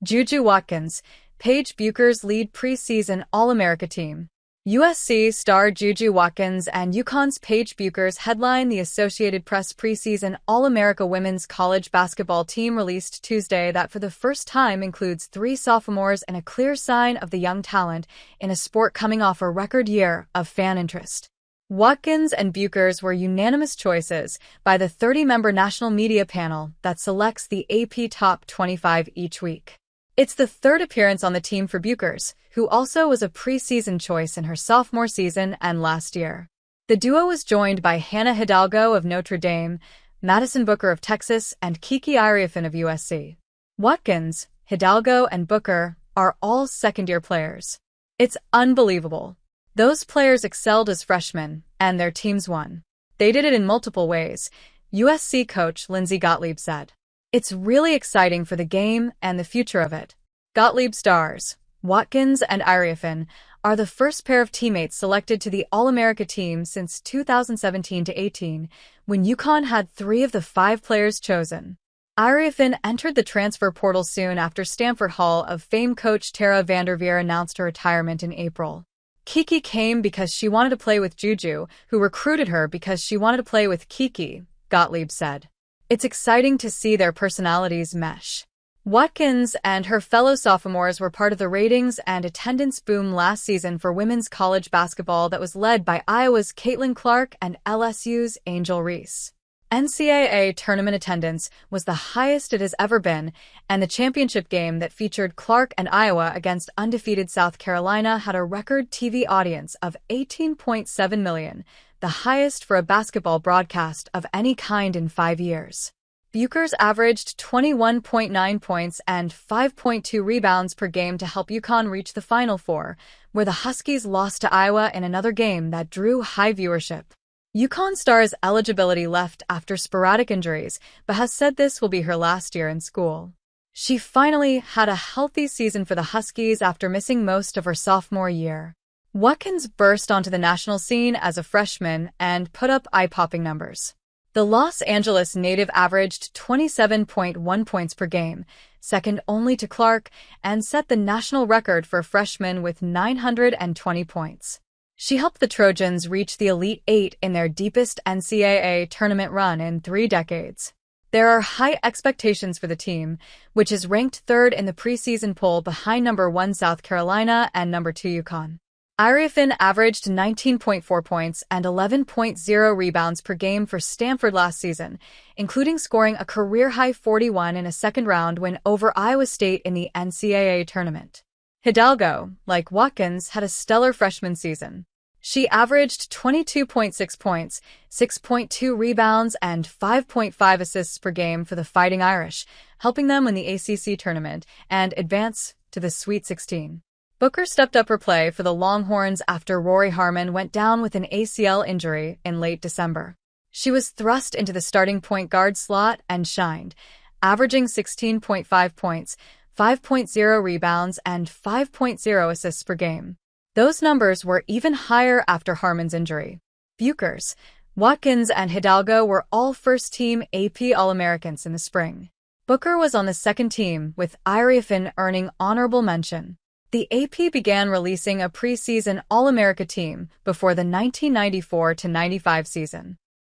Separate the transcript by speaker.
Speaker 1: JuJu Watkins, Paige Bueckers lead preseason All-America team. USC star JuJu Watkins and UConn's Paige Bueckers headline the Associated Press preseason All-America women's college basketball team released Tuesday that for the first time includes 3 sophomores and a clear sign of the young talent in a sport coming off a record year of fan interest. Watkins and Bueckers were unanimous choices by the 30-member national media panel that selects the AP Top 25 each week. It's the third appearance on the team for Bueckers, who also was a preseason choice in her sophomore season and last year. The duo was joined by Hannah Hidalgo of Notre Dame, Madison Booker of Texas, and Kiki Iriefin of USC. Watkins, Hidalgo, and Booker are all second-year players. It's unbelievable. Those players excelled as freshmen, and their teams won. They did it in multiple ways, USC coach Lindsay Gottlieb said. It's really exciting for the game and the future of it. Gottlieb stars, Watkins and Iriefin, are the first pair of teammates selected to the All-America team since 2017-18, when UConn had 3 of the 5 players chosen. Iriefin entered the transfer portal soon after Stanford Hall of Fame coach Tara Vanderveer announced her retirement in April. Kiki came because she wanted to play with JuJu, who recruited her because she wanted to play with Kiki, Gottlieb said. It's exciting to see their personalities mesh. Watkins and her fellow sophomores were part of the ratings and attendance boom last season for women's college basketball that was led by Iowa's Caitlin Clark and LSU's Angel Reese. NCAA tournament attendance was the highest it has ever been, and the championship game that featured Clark and Iowa against undefeated South Carolina had a record TV audience of 18.7 million, the highest for a basketball broadcast of any kind in 5 years. Bueckers averaged 21.9 points and 5.2 rebounds per game to help UConn reach the Final Four, where the Huskies lost to Iowa in another game that drew high viewership. UConn star's eligibility left after sporadic injuries, but has said this will be her last year in school. She finally had a healthy season for the Huskies after missing most of her sophomore year. Watkins burst onto the national scene as a freshman and put up eye-popping numbers. The Los Angeles native averaged 27.1 points per game, second only to Clark, and set the national record for a freshman with 920 points. She helped the Trojans reach the Elite Eight in their deepest NCAA tournament run in 3 decades. There are high expectations for the team, which is ranked 3rd in the preseason poll behind number 1 South Carolina and number 2 UConn. Iriefin averaged 19.4 points and 11.0 rebounds per game for Stanford last season, including scoring a career-high 41 in a second round win over Iowa State in the NCAA tournament. Hidalgo, like Watkins, had a stellar freshman season. She averaged 22.6 points, 6.2 rebounds, and 5.5 assists per game for the Fighting Irish, helping them win the ACC tournament and advance to the Sweet 16. Booker stepped up her play for the Longhorns after Rory Harmon went down with an ACL injury in late December. She was thrust into the starting point guard slot and shined, averaging 16.5 points, 5.0 rebounds, and 5.0 assists per game. Those numbers were even higher after Harmon's injury. Bueckers, Watkins, and Hidalgo were all first-team AP All-Americans in the spring. Booker was on the second team, with Iriefin earning honorable mention. The AP began releasing a preseason All-America team before the 1994-95 season.